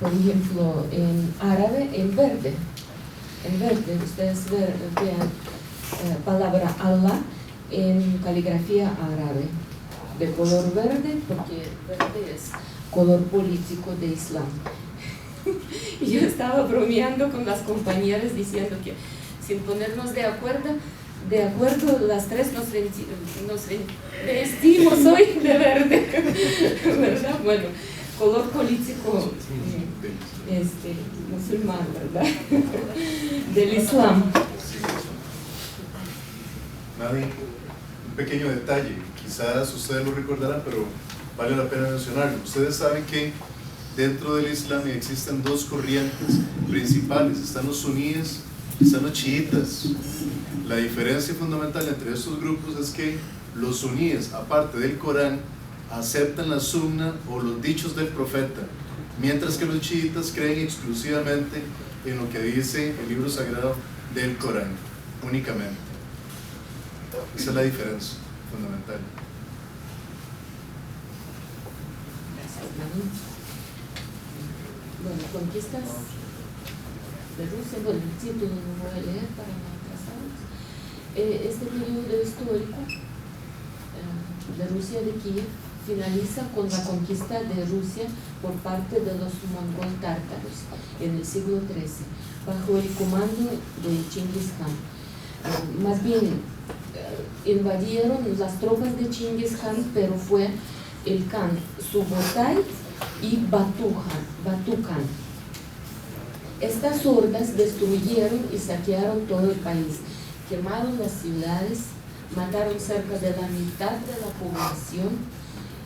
por ejemplo, en árabe, en verde, ustedes vean palabra Allah en caligrafía árabe, de color verde, porque verde es color político de Islam. Y yo estaba bromeando con las compañeras diciendo que sin ponernos de acuerdo las tres nos vestimos hoy de verde, ¿verdad? Bueno, color político musulmán, ¿verdad? Del Islam. Nadie, un pequeño detalle, quizás ustedes lo recordarán, pero vale la pena mencionarlo. Ustedes saben que dentro del Islam existen dos corrientes principales, están los suníes y están los chiitas. La diferencia fundamental entre estos grupos es que los suníes, aparte del Corán, aceptan la sunna o los dichos del profeta, mientras que los chiitas creen exclusivamente en lo que dice el libro sagrado del Corán, únicamente. Esa es la diferencia fundamental. Gracias, Manu. Bueno, conquistas de Rusia, bueno, el título no voy a leer para no atrasarnos. Este periodo histórico de Rusia de Kiev finaliza con la conquista de Rusia por parte de los mongol tártaros en el siglo XIII, bajo el comando de Chingis Khan. Más bien, invadieron las tropas de Chingis Khan, pero fue el Khan Subotai y Batu Khan. Estas hordas destruyeron y saquearon todo el país, quemaron las ciudades, mataron cerca de la mitad de la población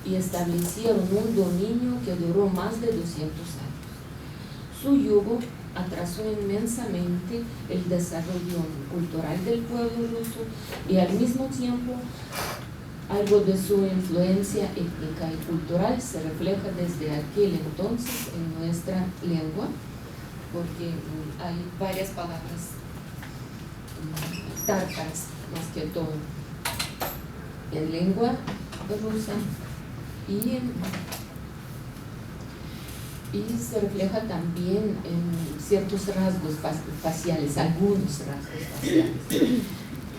y establecieron un dominio que duró más de 200 años. Su yugo atrasó inmensamente el desarrollo cultural del pueblo ruso y al mismo tiempo algo de su influencia étnica y cultural se refleja desde aquel entonces en nuestra lengua, porque hay varias palabras tártaras, más que todo, en lengua rusa y se refleja también en ciertos rasgos faciales, algunos rasgos faciales,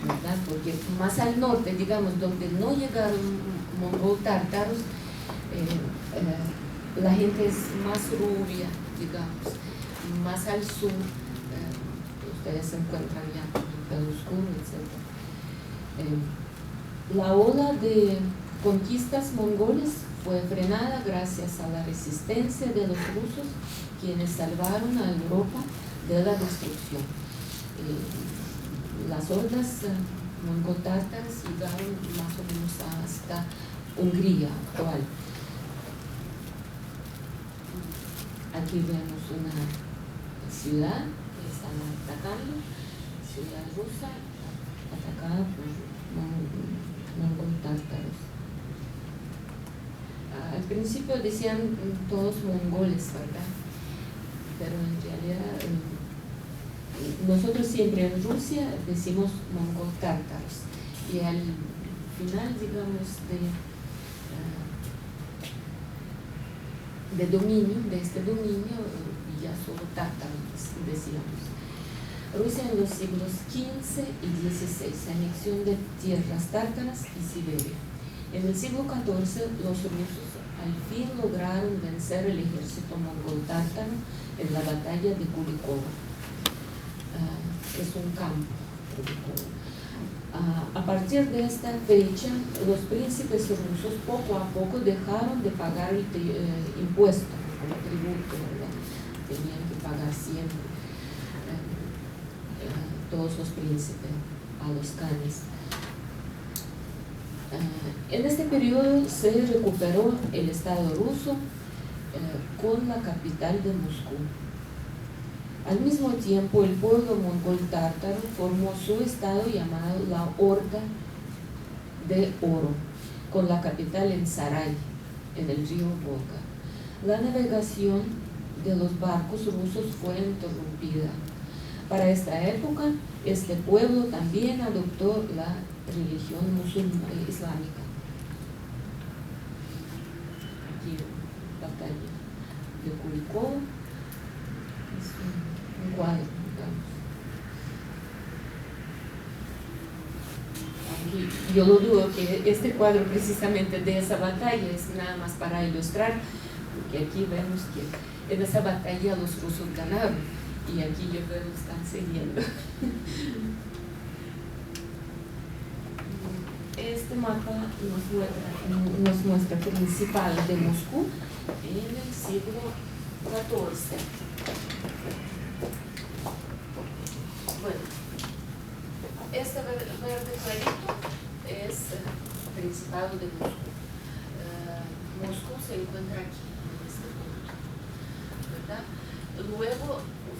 ¿verdad? Porque más al norte, digamos, donde no llegaron mongol tártaros, la gente es más rubia, digamos, más al sur, ustedes se encuentran ya con el pelo oscuro, etc. La ola de conquistas mongoles fue frenada gracias a la resistencia de los rusos, quienes salvaron a Europa de la destrucción. Las hordas mongol-tártaras llegaron más o menos hasta Hungría actual. Aquí vemos una ciudad que están atacando, ciudad rusa atacada por mongol-tártaros. Al principio decían todos mongoles, ¿verdad? Pero en realidad nosotros siempre en Rusia decimos mongol-tártaros y al final, digamos, de este dominio ya solo tártaros decíamos. Rusia en los siglos XV y XVI, anexión de tierras tártaras y Siberia. En el siglo XIV los rusos al fin lograron vencer el ejército mongol-tártaro en la batalla de Kulikovo. Es un campo. A partir de esta fecha, los príncipes rusos poco a poco dejaron de pagar el impuesto, el tributo, ¿verdad? Tenían que pagar siempre todos los príncipes a los khanes. En este periodo se recuperó el Estado ruso con la capital de Moscú. Al mismo tiempo, el pueblo mongol-tártaro formó su estado llamado la Horda de Oro, con la capital en Saray, en el río Volga. La navegación de los barcos rusos fue interrumpida. Para esta época, este pueblo también adoptó la religión islámica. Aquí, batalla de Curicó. Es un cuadro, digamos. Y yo lo dudo que este cuadro precisamente de esa batalla es nada más para ilustrar, porque aquí vemos que en esa batalla los rusos ganaron y aquí yo veo que están siguiendo. Este mapa nos muestra Principado de Moscú en el siglo XIV. Bueno, este verde clarito es Principado de Moscú. Moscú se encuentra aquí, en este punto, ¿verdad? Luego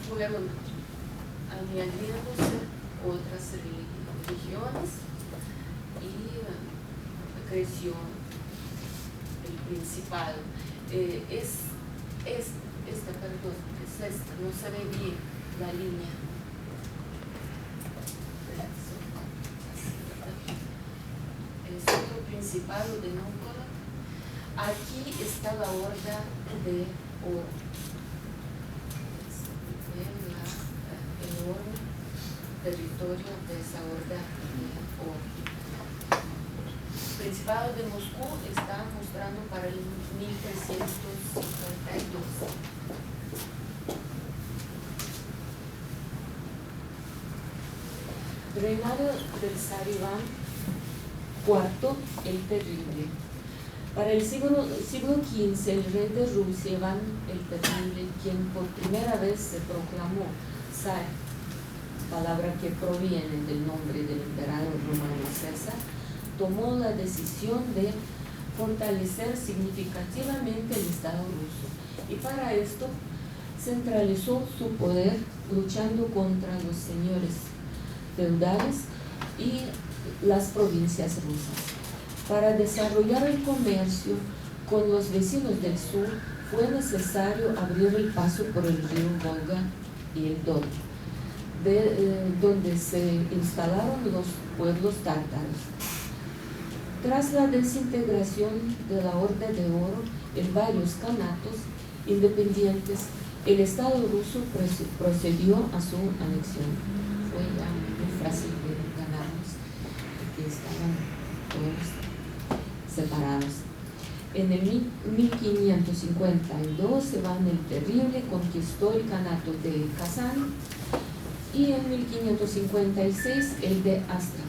fueron añadiéndose otras regiones y creció el Principado. Es esta, no se ve bien la línea. Es otro Principado de Nóvgorod. Aquí está la horda de oro. El enorme territorio de esa horda de oro. El Principado de Moscú está mostrando para el 1352. Reinado del zar Iván IV el Terrible. Para el siglo XV, el rey de Rusia, Iván el Terrible, quien por primera vez se proclamó zar, palabra que proviene del nombre del emperador romano César, tomó la decisión de fortalecer significativamente el Estado ruso y para esto centralizó su poder luchando contra los señores feudales y las provincias rusas. Para desarrollar el comercio con los vecinos del sur fue necesario abrir el paso por el río Volga y el Don, donde se instalaron los pueblos tártaros. Tras la desintegración de la Horda de Oro en varios kanatos independientes, el Estado ruso procedió a su anexión. Fue ya muy fácil de ganarlos, porque estaban todos separados. En el 1552 Iván el Terrible conquistó el kanato de Kazán y en 1556 el de Astracán.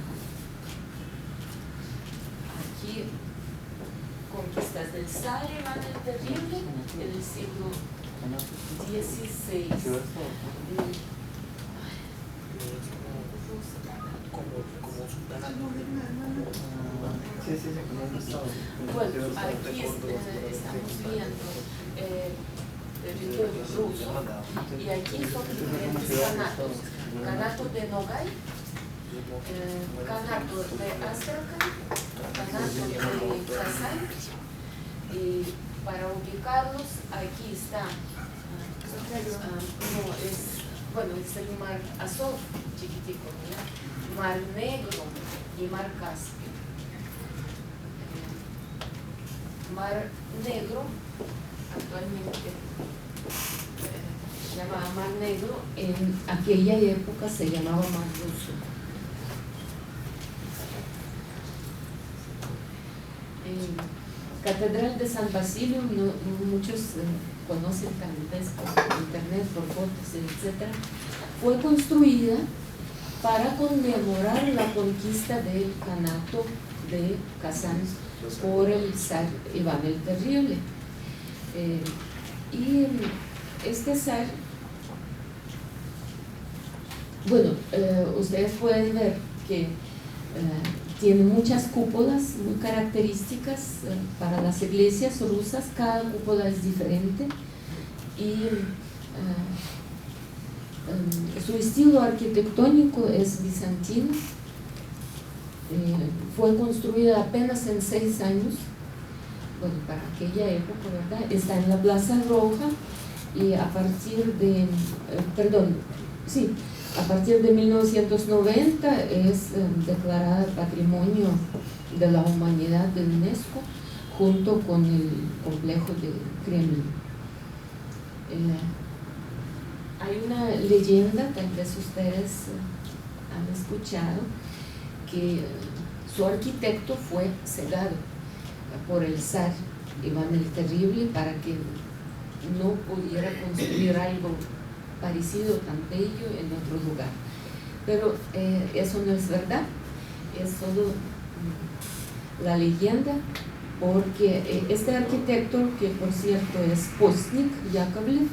Aquí conquistas del zar Iván el Terrible en el siglo XVI. Bueno, aquí estamos viendo territorio ruso y aquí son diferentes kanatos. Kanato de Nogay, kanato de Astracán, kanato de Kazán. Y para ubicarlos, aquí está, es el mar Azov, chiquitico, ¿no? Mar Negro y Mar Caspio. Mar Negro actualmente se llama Mar Negro, en aquella época se llamaba Mar Ruso. Catedral de San Basilio, muchos conocen tal vez por internet, por fotos, etc. Fue construida para conmemorar la conquista del kanato de Kazán por el zar Iván el Terrible. Y este zar, bueno, ustedes pueden ver que tiene muchas cúpulas muy características para las iglesias rusas. Cada cúpula es diferente y su estilo arquitectónico es bizantino. Fue construida apenas en 6 años, bueno, para aquella época, ¿verdad? Está en la Plaza Roja y a partir de, a partir de 1990 es declarada Patrimonio de la Humanidad de UNESCO junto con el complejo de Kremlin. Hay una leyenda, tal vez ustedes han escuchado, que su arquitecto fue cegado por el zar Iván el Terrible para que no pudiera construir algo parecido tan bello en otro lugar. Pero eso no es verdad, es solo la leyenda, porque este arquitecto, que por cierto es Postnik Yakovlev,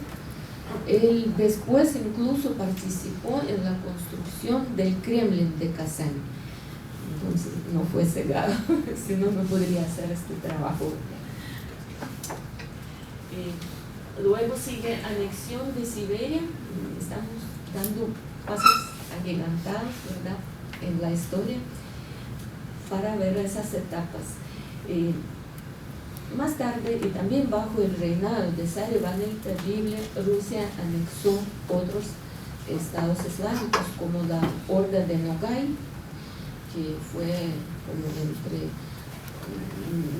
él después incluso participó en la construcción del Kremlin de Kazán. Entonces no fue cegado, si no, no podría hacer este trabajo. Luego sigue anexión de Siberia. Estamos dando pasos agigantados, ¿verdad?, en la historia para ver esas etapas. Más tarde, y también bajo el reinado de Zar Iván el Terrible, Rusia anexó otros estados eslavos, como la Horda de Nogay, que fue como entre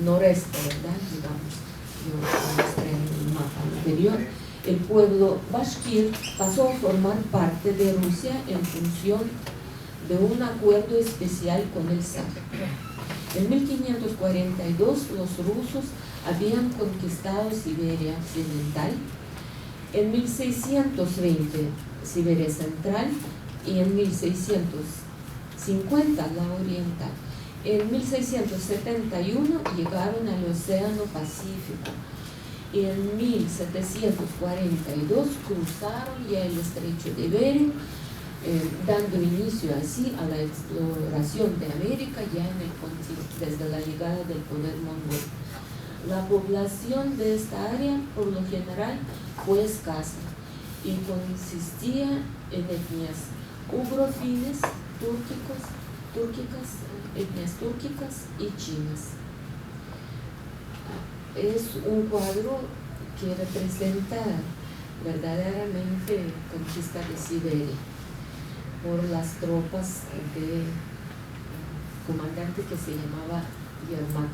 noreste, ¿verdad?, digamos, yo mostré en el mapa anterior. El pueblo bashkir pasó a formar parte de Rusia en función de un acuerdo especial con el zar. En 1542 los rusos habían conquistado Siberia Occidental, en 1620 Siberia Central y en 1650 la Oriental. En 1671 llegaron al Océano Pacífico y en 1742 cruzaron ya el estrecho de Bering, dando inicio así a la exploración de América ya en el continente, desde la llegada del poder mongol. La población de esta área, por lo general, fue escasa y consistía en etnias ugrofines, etnias túrquicas y chinas. Es un cuadro que representa verdaderamente conquista de Siberia por las tropas de comandante que se llamaba Yermak.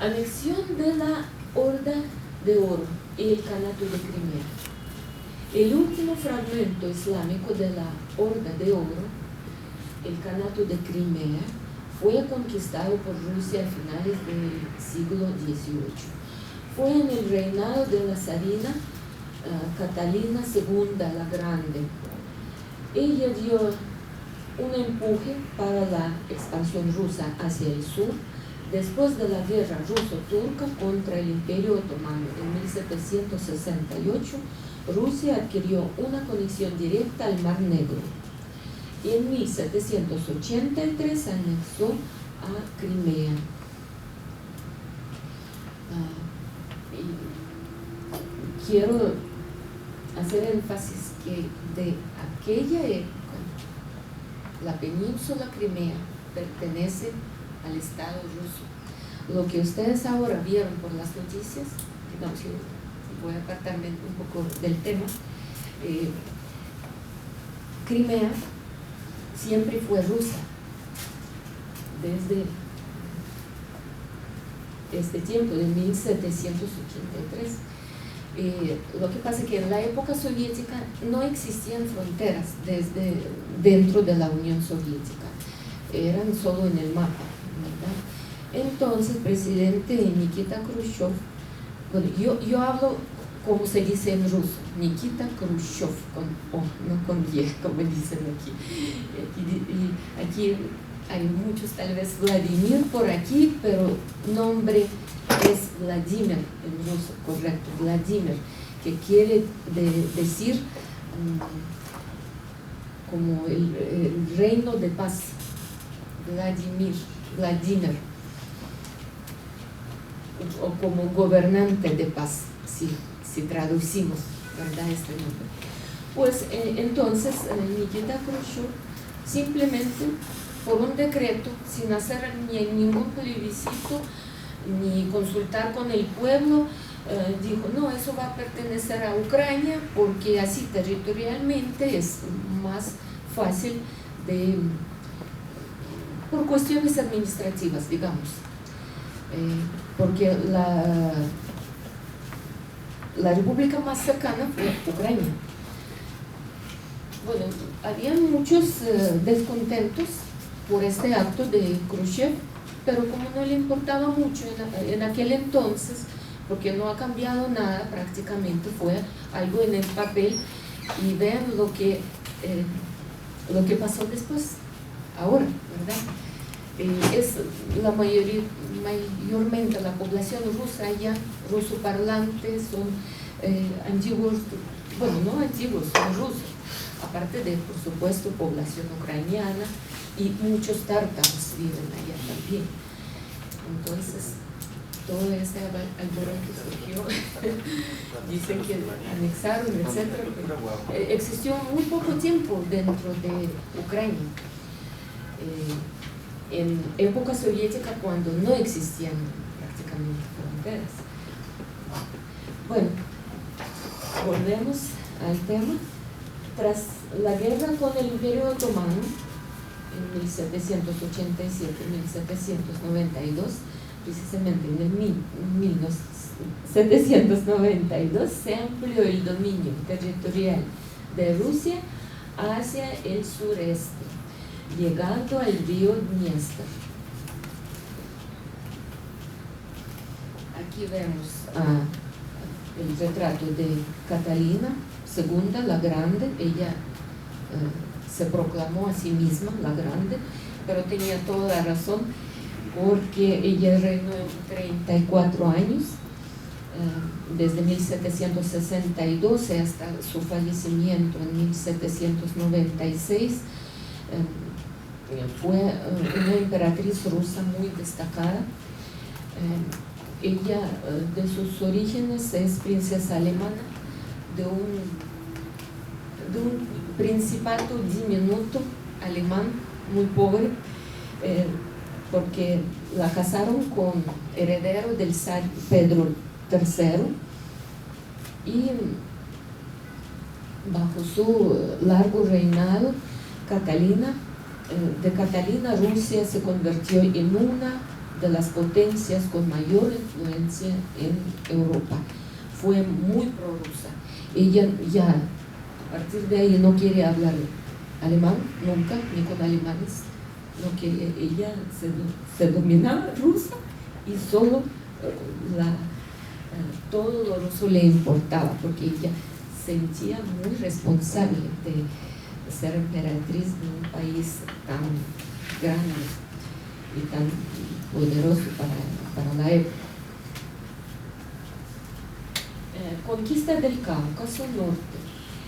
Anexión de la Horda de Oro y el Kanato de Crimea. El último fragmento islámico de la Horda de Oro, el Kanato de Crimea, fue conquistado por Rusia a finales del siglo XVIII. Fue en el reinado de la zarina Catalina II la Grande. Ella dio un empuje para la expansión rusa hacia el sur después de la guerra ruso-turca contra el Imperio Otomano. En 1768, Rusia adquirió una conexión directa al Mar Negro y en 1783 anexó a Crimea. Quiero hacer énfasis que de aquella época la península Crimea pertenece al Estado ruso. Lo que ustedes ahora vieron por las noticias, digamos, yo voy a apartarme un poco del tema, Crimea siempre fue rusa desde este tiempo de 1783. Lo que pasa es que en la época soviética no existían fronteras desde dentro de la Unión Soviética, eran solo en el mapa, ¿verdad? Entonces, presidente Nikita Khrushchev, bueno, yo hablo como se dice en ruso, Nikita Khrushchev, con O, no con Y, como dicen aquí. Aquí hay muchos, tal vez Vladimir por aquí, pero nombre es Vladimir en ruso, correcto, Vladimir, que quiere decir como el reino de paz, Vladimir, o como gobernante de paz, si traducimos, ¿verdad?, este nombre. Pues entonces Nikita Khrushchev simplemente por un decreto, sin hacer ningún plebiscito ni consultar con el pueblo, dijo, no, eso va a pertenecer a Ucrania porque así territorialmente es más fácil por cuestiones administrativas, digamos. porque la república más cercana fue Ucrania. Bueno, había muchos descontentos por este acto de Khrushchev, pero como no le importaba mucho en aquel entonces, porque no ha cambiado nada prácticamente, fue algo en el papel, y vean lo que pasó después, ahora, ¿verdad? Es la mayormente la población rusa allá, ruso parlantes, son antiguos, bueno, no antiguos, son rusos, aparte de, por supuesto, población ucraniana, y muchos tártaros viven allá también. Entonces, todo ese alboroto surgió, dicen que anexaron, etc. Existió muy poco tiempo dentro de Ucrania. En época soviética, cuando no existían prácticamente fronteras. Bueno, volvemos al tema. Tras la guerra con el Imperio Otomano, en 1787-1792, precisamente en el 1792, se amplió el dominio territorial de Rusia hacia el sureste, llegando al río Dniester. Aquí vemos el retrato de Catalina II, la Grande. Ella se proclamó a sí misma la Grande, pero tenía toda la razón, porque ella reinó 34 años, desde 1762 hasta su fallecimiento en 1796. Fue una emperatriz rusa muy destacada. Ella, de sus orígenes, es princesa alemana de un principato diminuto alemán, muy pobre, porque la casaron con heredero del zar Pedro III, y bajo su largo reinado, de Catalina, Rusia se convirtió en una de las potencias con mayor influencia en Europa. Fue muy prorrusa. Ella ya, a partir de ahí, no quiere hablar alemán, nunca, ni con alemanes. No quería, ella se dominaba rusa, y solo todo lo ruso le importaba, porque ella sentía muy responsable de ser emperatriz de un país tan grande y tan poderoso para la época. Conquista del Cáucaso Norte.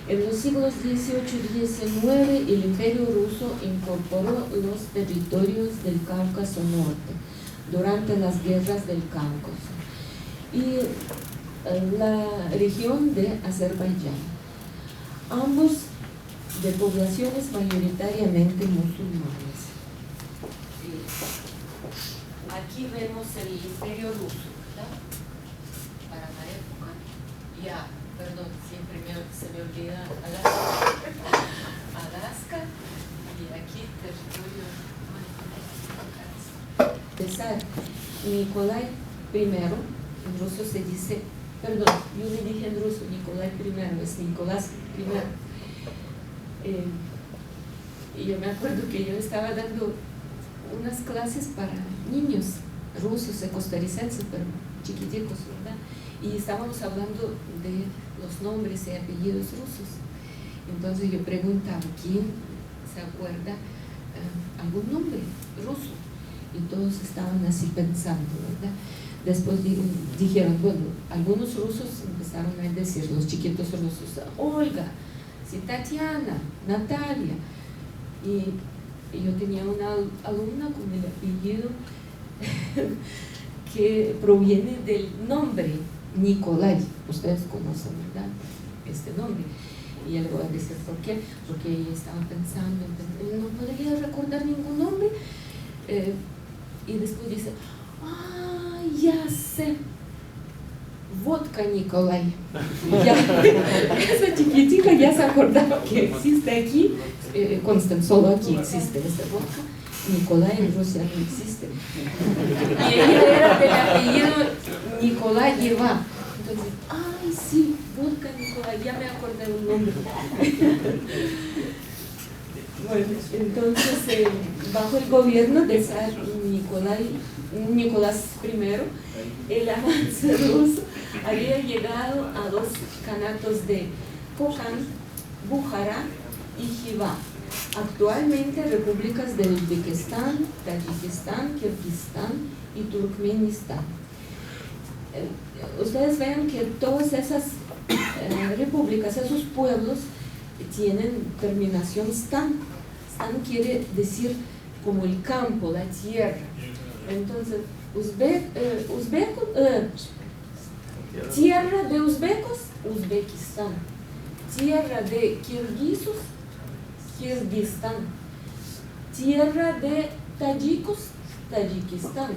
En los siglos XVIII y XIX, el Imperio ruso incorporó los territorios del Cáucaso Norte durante las guerras del Cáucaso y la región de Azerbaiyán, ambos de poblaciones mayoritariamente musulmanas. Aquí vemos el Imperio ruso, ¿verdad? Para la época. Ya, perdón, siempre se me olvida Alaska, y aquí territorio de zar Nicolai I, en ruso se dice, perdón, yo le dije en ruso Nicolai I, es Nicolás I. Y yo me acuerdo que yo estaba dando unas clases para niños rusos, costarricenses, pero chiquiticos, ¿verdad? Y estábamos hablando de los nombres y apellidos rusos. Entonces yo preguntaba, ¿quién se acuerda algún nombre ruso? Y todos estaban así pensando, ¿verdad? Después dijeron, bueno, algunos rusos empezaron a decir, los chiquitos rusos, Olga, sí, Tatiana, Natalia. Y yo tenía una alumna con el apellido que proviene del nombre Nicolai. Ustedes conocen, ¿verdad?, este nombre. Y él va a decir, ¿por qué? Porque ella estaba pensando, no podría recordar ningún nombre. Y después dice, ya sé, vodka Nicolai. Ya, esa chiquitica ya se acordaba que existe aquí, consta, solo aquí existe esta vodka. Nicolai en Rusia no existe. Y ella era de la Jivá. Entonces, ay, sí, volcánico, ya me acordé un nombre. Bueno, entonces, bajo el gobierno de zar Nicolás I, el avance ruso había llegado a dos kanatos de Kokand, Bujara y Jivá, actualmente repúblicas de Uzbekistán, Tayikistán, Kirguistán y Turkmenistán. Ustedes ven que todas esas repúblicas, esos pueblos, tienen terminación stan. Stan quiere decir como el campo, la tierra. Entonces, tierra de uzbecos, Uzbekistán. Tierra de kirguisos, Kirguistán. Tierra de tayikos, Tayikistán,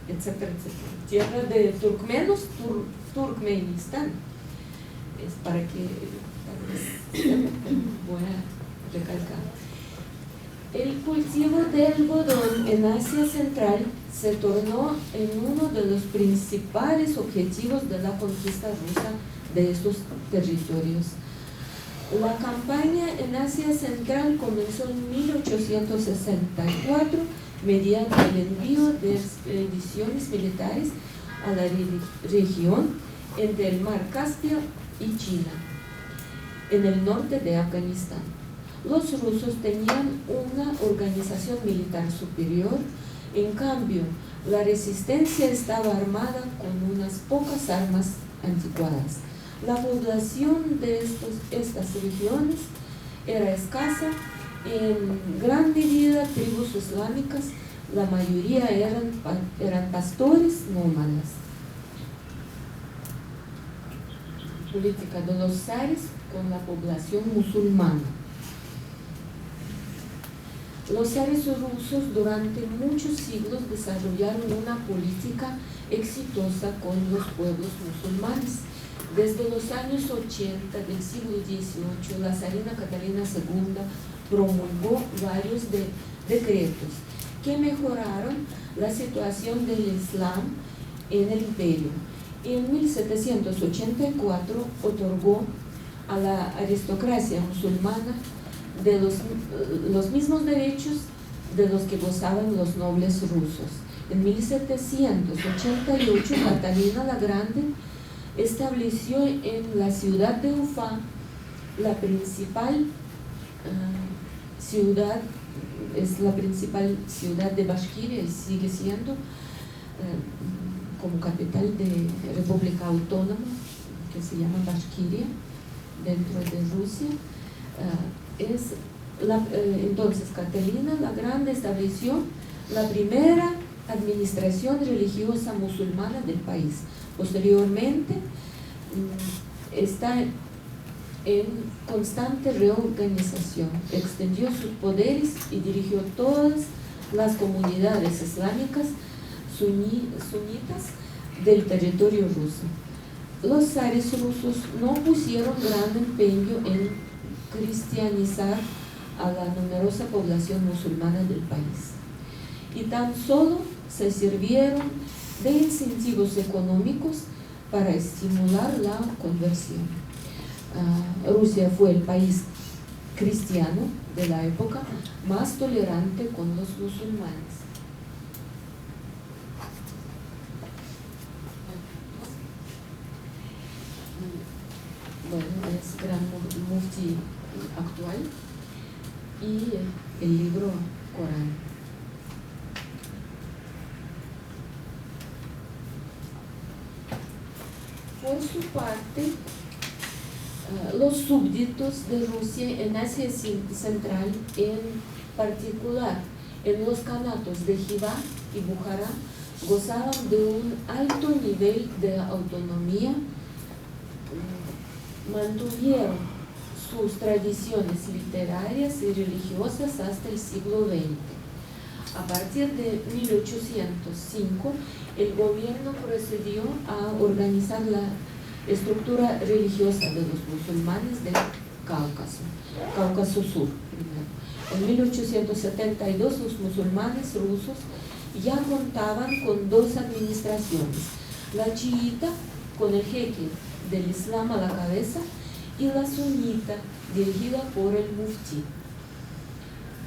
etcétera, etcétera. Tierra de turkmenos, Turkmenistán. Es para que voy a recalcar. El cultivo de algodón en Asia Central se tornó en uno de los principales objetivos de la conquista rusa de estos territorios. La campaña en Asia Central comenzó en 1864 mediante el envío de expediciones militares a la región entre el Mar Caspio y China, en el norte de Afganistán. Los rusos tenían una organización militar superior, en cambio, la resistencia estaba armada con unas pocas armas anticuadas. La población de estas regiones era escasa, en gran medida tribus islámicas, la mayoría eran pastores nómadas. Política de los zares con la población musulmana. Los zares rusos durante muchos siglos desarrollaron una política exitosa con los pueblos musulmanes. Desde los años 80 del siglo XVIII, la zarina Catalina II promulgó varios decretos que mejoraron la situación del Islam en el imperio. En 1784 otorgó a la aristocracia musulmana de los mismos derechos de los que gozaban los nobles rusos. En 1788 Catalina la Grande estableció en la ciudad de Ufa la principal ciudad, es la principal ciudad de Bashkiria y sigue siendo como capital de República Autónoma que se llama Bashkiria dentro de Rusia. Entonces Catalina la Grande estableció la primera administración religiosa musulmana del país. Posteriormente está en constante reorganización, extendió sus poderes y dirigió todas las comunidades islámicas sunitas del territorio ruso. Los zares rusos no pusieron gran empeño en cristianizar a la numerosa población musulmana del país y tan solo se sirvieron de incentivos económicos para estimular la conversión. Rusia fue el país cristiano de la época más tolerante con los musulmanes. Bueno, es Gran Mufti actual y el libro Corán. Por su parte, los súbditos de Rusia en Asia Central, en particular en los kanatos de Jivá y Bujara, gozaban de un alto nivel de autonomía, mantuvieron sus tradiciones literarias y religiosas hasta el siglo XX. A partir de 1805, el gobierno procedió a organizar la estructura religiosa de los musulmanes del Cáucaso Sur. Primero. En 1872 los musulmanes rusos ya contaban con dos administraciones, la chiita con el jeque del Islam a la cabeza y la sunita dirigida por el muftí.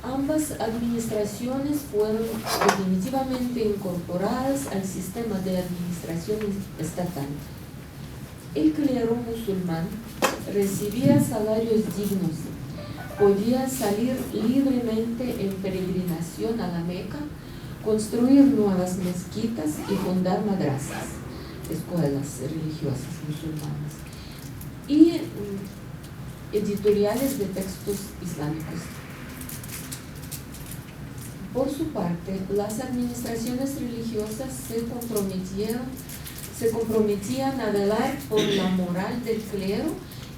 Ambas administraciones fueron definitivamente incorporadas al sistema de administración estatal. El clero musulmán recibía salarios dignos, podía salir libremente en peregrinación a la Meca, construir nuevas mezquitas y fundar madrasas, escuelas religiosas musulmanas, y editoriales de textos islámicos. Por su parte, las administraciones religiosas se comprometían a velar por la moral del clero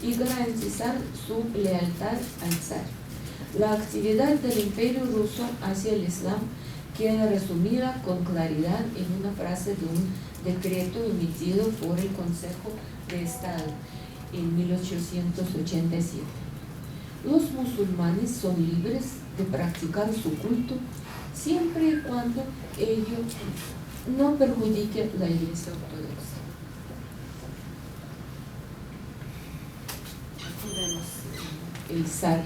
y garantizar su lealtad al zar. La actividad del Imperio ruso hacia el Islam queda resumida con claridad en una frase de un decreto emitido por el Consejo de Estado en 1887. Los musulmanes son libres de practicar su culto siempre y cuando ello no perjudique la Iglesia Ortodoxa. Aquí vemos el zar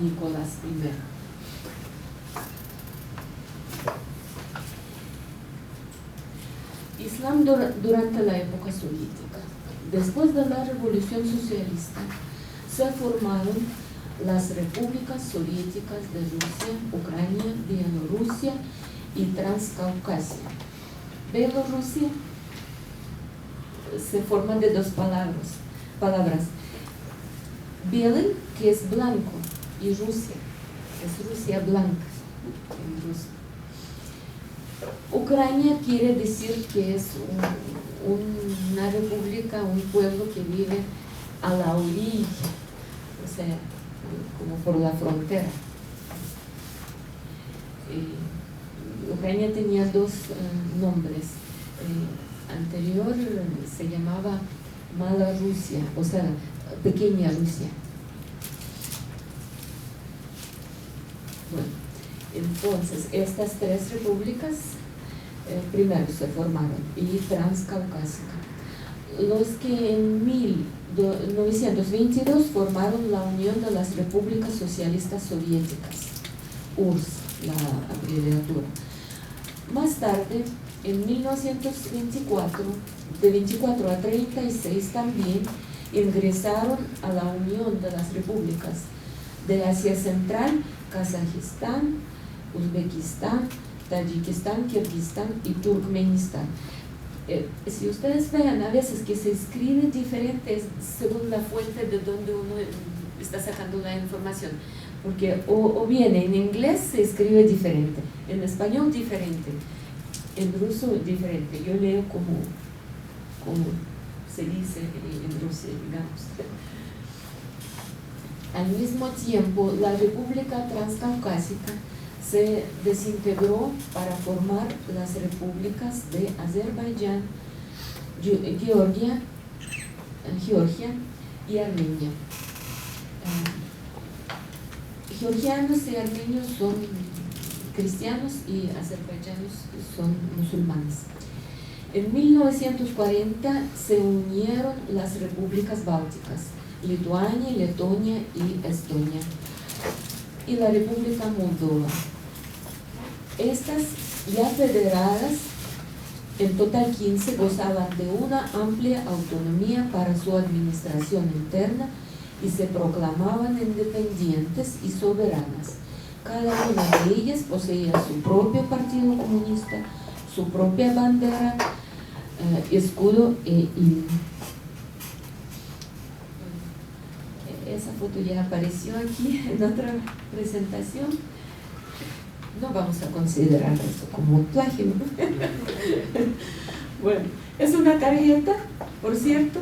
Nicolás I. Islam durante la época soviética. Después de la Revolución Socialista, se formaron las repúblicas soviéticas de Rusia, Ucrania, Bielorrusia y Transcaucasia. Bielorrusia se forma de dos palabras. Biel, que es blanco, y Rusia, es Rusia blanca en Rusia. Ucrania quiere decir que es una república, un pueblo que vive a la orilla, o sea, como por la frontera. Ucrania tenía dos nombres. Anterior se llamaba Mala Rusia, o sea, Pequeña Rusia. Bueno, entonces estas tres repúblicas primero se formaron, y Transcaucásica. Los que en 1922 formaron la Unión de las Repúblicas Socialistas Soviéticas, URSS, la abreviatura. Más tarde, en 1924, de 24 a 36 también ingresaron a la Unión de las Repúblicas de Asia Central, Kazajistán, Uzbekistán, Tayikistán, Kirguistán y Turkmenistán. Si ustedes vean a veces que se escribe diferente según la fuente de donde uno está sacando la información, porque o bien en inglés se escribe diferente, en español diferente, en ruso diferente. Yo leo como se dice en Rusia, digamos. Al mismo tiempo, la República Transcaucásica se desintegró para formar las repúblicas de Azerbaiyán, Georgia y Armenia. Georgianos y armenios son cristianos y azerbaiyanos son musulmanes. En 1940 se unieron las repúblicas bálticas, Lituania, Letonia y Estonia, y la República Moldova. Estas, ya federadas, en total 15, gozaban de una amplia autonomía para su administración interna y se proclamaban independientes y soberanas. Cada una de ellas poseía su propio partido comunista, su propia bandera, escudo e himno. Esa foto ya apareció aquí en otra presentación. No vamos a considerar esto como un plagio, ¿no? Bueno, es una tarjeta, por cierto,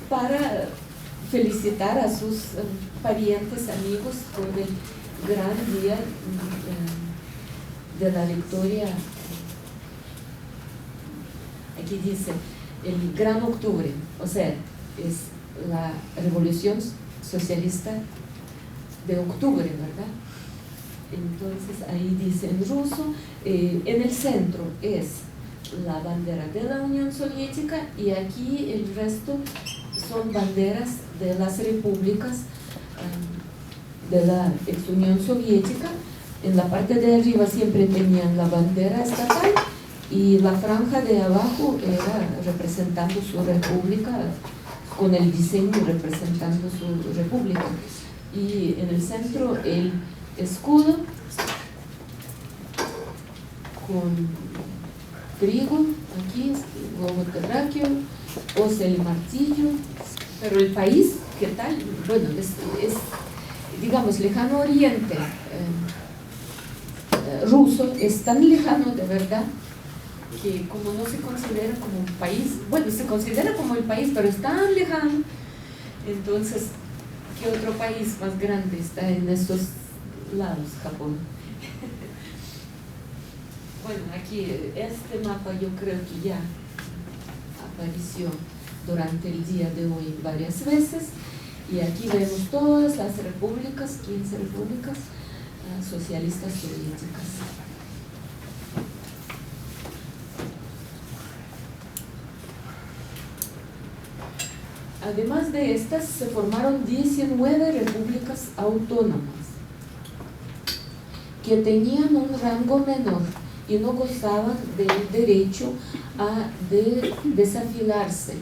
para felicitar a sus parientes, amigos, por el gran día de la victoria. Aquí dice el Gran Octubre, o sea, es la Revolución Socialista de octubre, ¿verdad? Entonces ahí dice en ruso, en el centro es la bandera de la Unión Soviética y aquí el resto son banderas de las repúblicas de la ex Unión Soviética. En la parte de arriba siempre tenían la bandera estatal y la franja de abajo era representando su república, con el diseño representando su república. Y en el centro el escudo con trigo, aquí es globo terráqueo, hoz el martillo, pero el país, ¿qué tal? Bueno, es digamos, lejano oriente ruso, es tan lejano de verdad que como no se considera como un país, bueno, se considera como el país, pero es tan lejano, entonces, ¿qué otro país más grande está en estos lados? Japón. Bueno, aquí este mapa yo creo que ya apareció durante el día de hoy varias veces y aquí vemos todas las repúblicas, 15 repúblicas socialistas soviéticas. Además de estas, se formaron 19 repúblicas autónomas que tenían un rango menor y no gozaban del derecho a desafilarse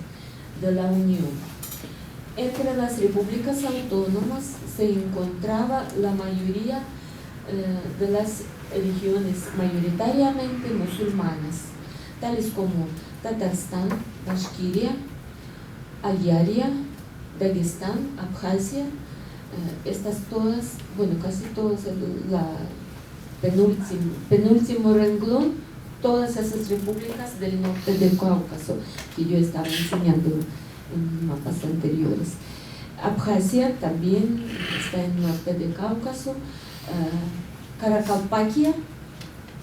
de la Unión. Entre las repúblicas autónomas se encontraba la mayoría de las religiones mayoritariamente musulmanas, tales como Tatarstán, Bashkiria, Ayaria, Dagestán, Abjasia, estas todas, bueno, casi todas, la penúltimo renglón, todas esas repúblicas del norte del Cáucaso que yo estaba enseñando en mapas anteriores. Abjasia también está en el norte del Cáucaso, Karakalpaquia,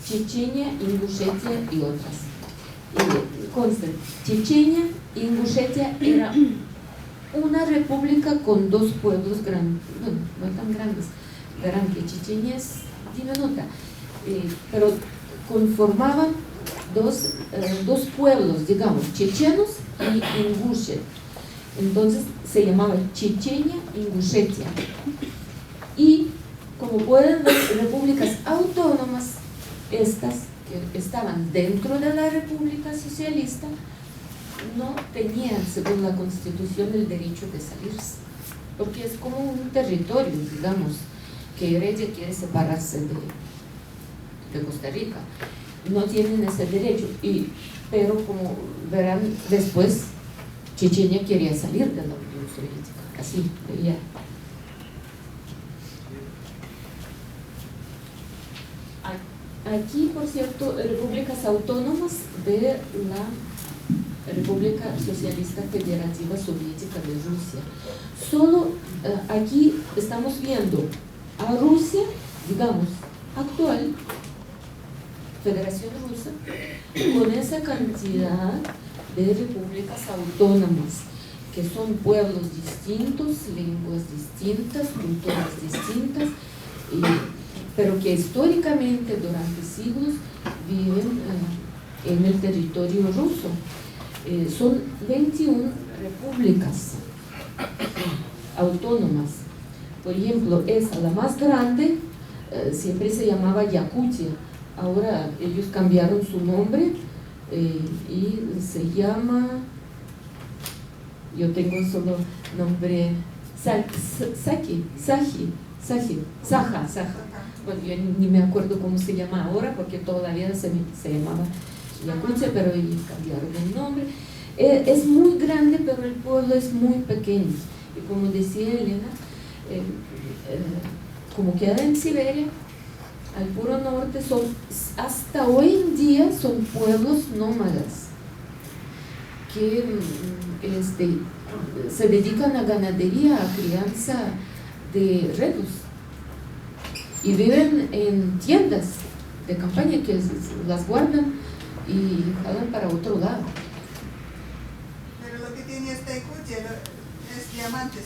Chechenia, Ingushetia y otras. Constan, Chechenia e Ingushetia era una república con dos pueblos grandes, bueno, no tan grandes, verán que Chechenia es diminuta, pero conformaban dos pueblos, digamos, chechenos y ingushet. Entonces se llamaba Chechenia e Ingushetia. Y como pueden ver, repúblicas autónomas, estas que estaban dentro de la República Socialista, no tenían, según la Constitución, el derecho de salirse, porque es como un territorio, digamos, que Heredia quiere separarse de Costa Rica. No tienen ese derecho, pero como verán después, Chechenia quería salir de la Unión Soviética, así veía. Aquí, por cierto, repúblicas autónomas de la República Socialista Federativa Soviética de Rusia. Solo aquí estamos viendo a Rusia, digamos, actual, Federación Rusa, con esa cantidad de repúblicas autónomas, que son pueblos distintos, lenguas distintas, culturas distintas, pero que históricamente durante siglos viven en el territorio ruso. Son 21 repúblicas autónomas. Por ejemplo, esa, la más grande, siempre se llamaba Yakutia. Ahora ellos cambiaron su nombre y se llama, yo tengo solo nombre, Saja. Bueno, yo ni me acuerdo cómo se llama ahora porque todavía se llamaba Yakutia, pero ellos cambiaron el nombre. Es muy grande, pero el pueblo es muy pequeño. Y como decía Elena, como queda en Siberia, al puro norte, hasta hoy en día son pueblos nómadas que se dedican a ganadería, a crianza de renos y viven en tiendas de campaña que las guardan y jalan para otro lado. Pero lo que tiene esta Yakutia es diamantes.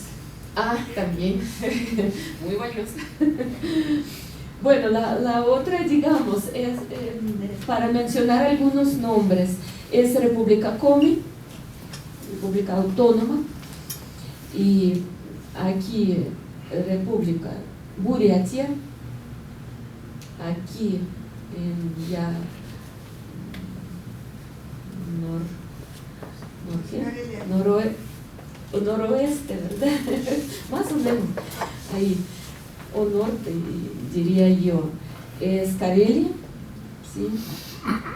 Ah, también, muy valiosa. Bueno, la otra, digamos, es, para mencionar algunos nombres, es República Komi, República Autónoma, y aquí República Buriatia, aquí en ya noroeste, ¿verdad? Más o menos, ahí, o norte, diría yo, es Karelia, ¿sí?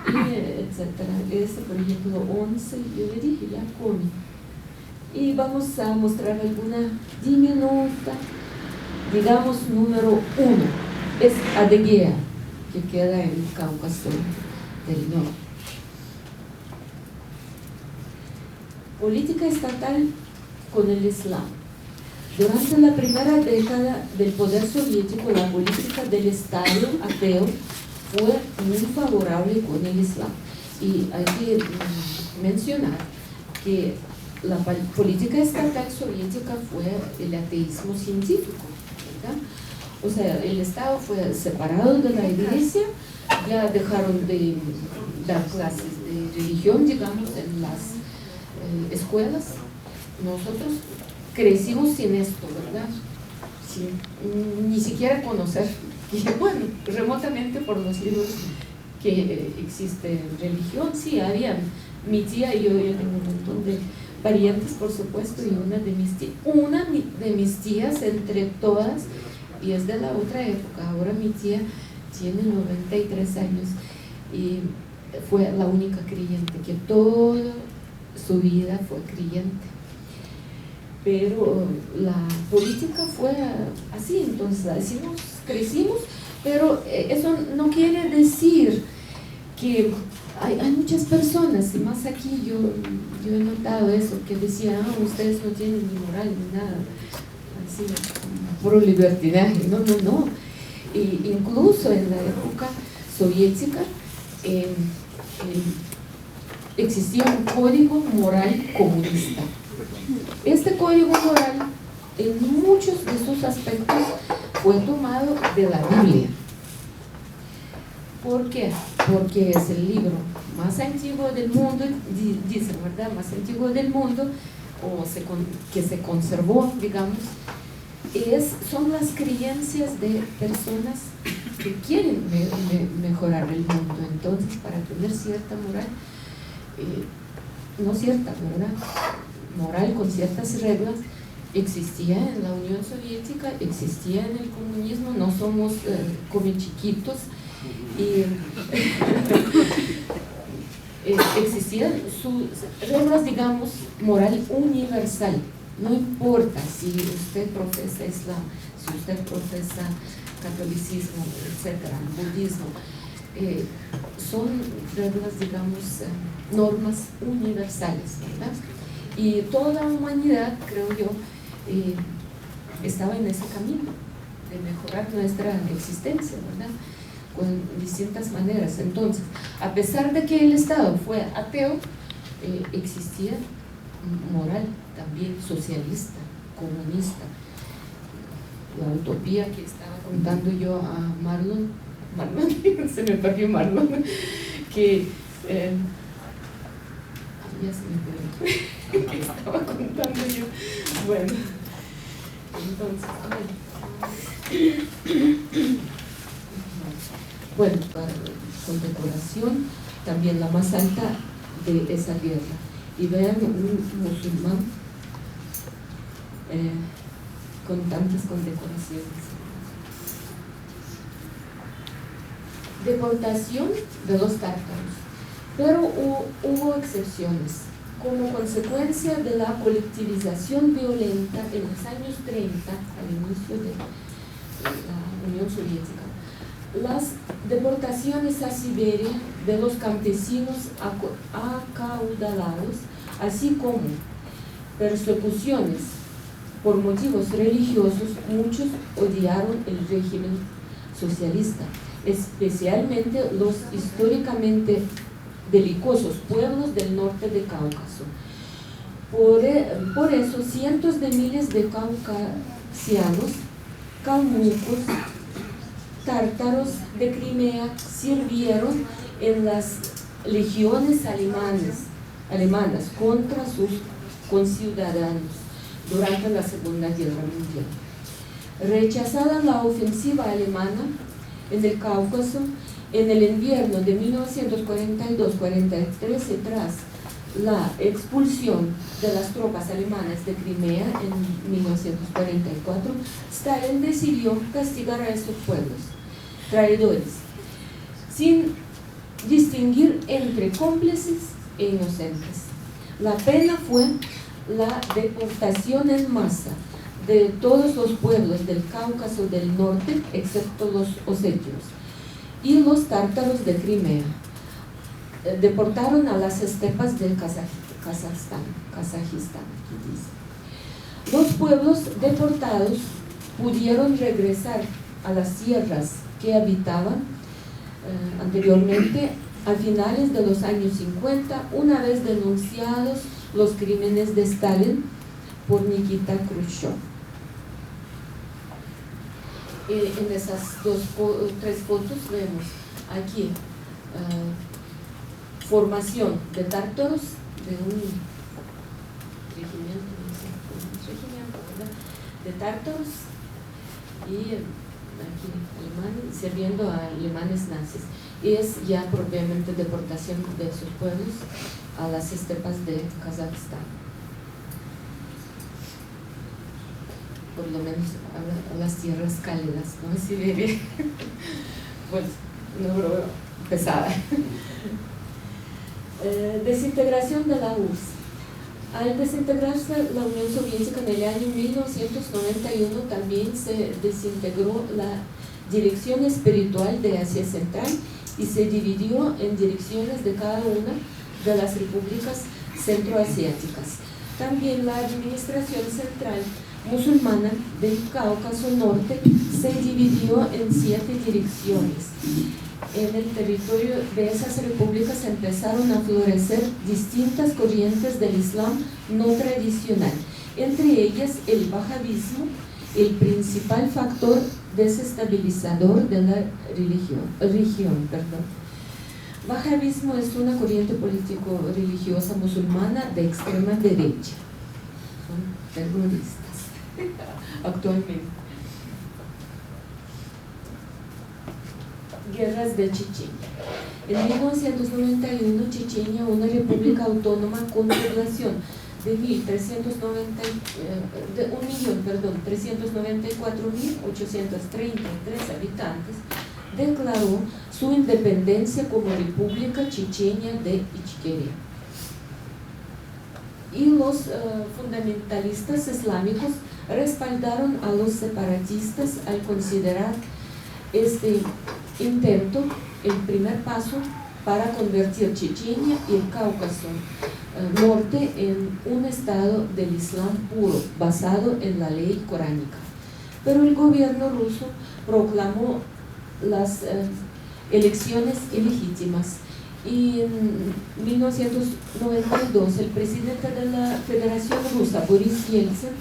Y etcétera. Este, por ejemplo, 11, yo le dije ya Komi. Y vamos a mostrar alguna diminuta, digamos, número 1, es Adygea, que queda en el Cáucaso del Norte. Política estatal con el Islam. Durante la primera década del poder soviético, la política del Estado ateo fue muy favorable con el Islam. Y hay que mencionar que la política estatal soviética fue el ateísmo científico, ¿verdad? O sea, el Estado fue separado de la Iglesia, ya dejaron de dar clases de religión, digamos, en las escuelas. Nosotros crecimos sin esto, ¿verdad? Sin ni siquiera conocer, y bueno, remotamente por los libros que existe religión, sí, habían. Mi tía y yo tengo un montón de parientes, por supuesto, y una de mis tías entre todas, y es de la otra época. Ahora mi tía tiene 93 años y fue la única creyente, que toda su vida fue creyente. Pero la política fue así, entonces así nos crecimos, pero eso no quiere decir que hay muchas personas, y más aquí yo he notado eso, que decían, ustedes no tienen ni moral ni nada, así, puro libertinaje. No. Y incluso en la época soviética existía un código moral comunista. Este código moral, en muchos de sus aspectos, fue tomado de la Biblia. ¿Por qué? Porque es el libro más antiguo del mundo, dice, ¿verdad? Más antiguo del mundo, que se conservó, digamos. Son las creencias de personas que quieren mejorar el mundo. Entonces, para tener cierta moral, no cierta, ¿verdad? Moral con ciertas reglas, existía en la Unión Soviética, existía en el comunismo. No somos como chiquitos, y existían sus reglas, digamos, moral universal. No importa si usted profesa Islam, si usted profesa catolicismo, etcétera, budismo, son reglas, digamos, normas universales, ¿verdad? Y toda la humanidad, creo yo, estaba en ese camino de mejorar nuestra existencia, ¿verdad? Con distintas maneras. Entonces, a pesar de que el Estado fue ateo, existía moral también socialista, comunista. La utopía que estaba contando yo a Marlon, se me perdió Marlon, que ya se me perdió, que estaba contando yo. Bueno, entonces, bueno, para condecoración, también la más alta de esa guerra. Y vean un musulmán con tantas condecoraciones. Deportación de los tártaros. Pero hubo excepciones. Como consecuencia de la colectivización violenta en los años 30, al inicio de la Unión Soviética, las deportaciones a Siberia de los campesinos acaudalados, así como persecuciones por motivos religiosos, muchos odiaron el régimen socialista, especialmente los históricamente belicosos pueblos del norte de Cáucaso. Por eso, cientos de miles de caucasianos, calmucos, tártaros de Crimea sirvieron en las legiones alemanas contra sus conciudadanos durante la Segunda Guerra Mundial. Rechazada la ofensiva alemana en el Cáucaso en el invierno de 1942-43, tras la expulsión de las tropas alemanas de Crimea en 1944, Stalin decidió castigar a estos pueblos traidores, sin distinguir entre cómplices e inocentes. La pena fue la deportación en masa de todos los pueblos del Cáucaso del Norte, excepto los osetios y los tártaros de Crimea. Deportaron a las estepas del Kazajistán. Los pueblos deportados pudieron regresar a las tierras que habitaban anteriormente a finales de los años 50, una vez denunciados los crímenes de Stalin por Nikita Khrushchev. En esas tres fotos vemos aquí formación de tártaros de un regimiento, ¿verdad?, de tártaros, y aquí alemanes sirviendo a alemanes nazis. Y es ya propiamente deportación de sus pueblos a las estepas de Kazajistán, por lo menos a las tierras cálidas, ¿no? Siberia, pues una broma pesada. Desintegración de la URSS. Al desintegrarse la Unión Soviética en el año 1991, también se desintegró la dirección espiritual de Asia Central y se dividió en direcciones de cada una de las repúblicas centroasiáticas. También la administración central musulmana del Cáucaso Norte se dividió en 7 direcciones. En el territorio de esas repúblicas empezaron a florecer distintas corrientes del Islam no tradicional, entre ellas el wahabismo, el principal factor desestabilizador de la región. Wahabismo es una corriente político-religiosa musulmana de extrema derecha. Son terroristas actualmente. Guerras de Chechenia. En 1991, Chechenia, una república autónoma con población de 1.394.833 habitantes, declaró su independencia como República Chechenia de Ichkeria. Y los fundamentalistas islámicos respaldaron a los separatistas al considerar este intento el primer paso para convertir Chechenia y el Cáucaso Norte en un estado del Islam puro, basado en la ley coránica. Pero el gobierno ruso proclamó las elecciones ilegítimas, y en 1992 el presidente de la Federación Rusa, Boris Yeltsin,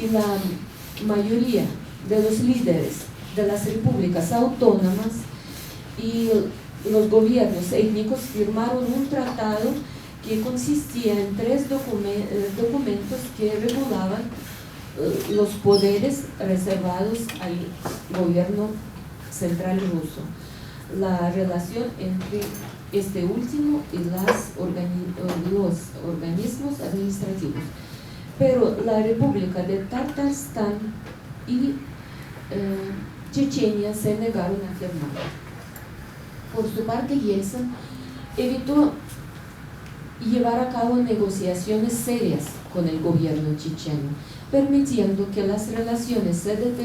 y la mayoría de los líderes de las repúblicas autónomas y los gobiernos étnicos firmaron un tratado que consistía en 3 documentos que regulaban los poderes reservados al gobierno central ruso, la relación entre este último y los organismos administrativos. Pero la República de Tatarstan y Chechenia se negaron a firmar. Por su parte, Yeltsin evitó llevar a cabo negociaciones serias con el gobierno checheno, permitiendo que las relaciones se deterioraran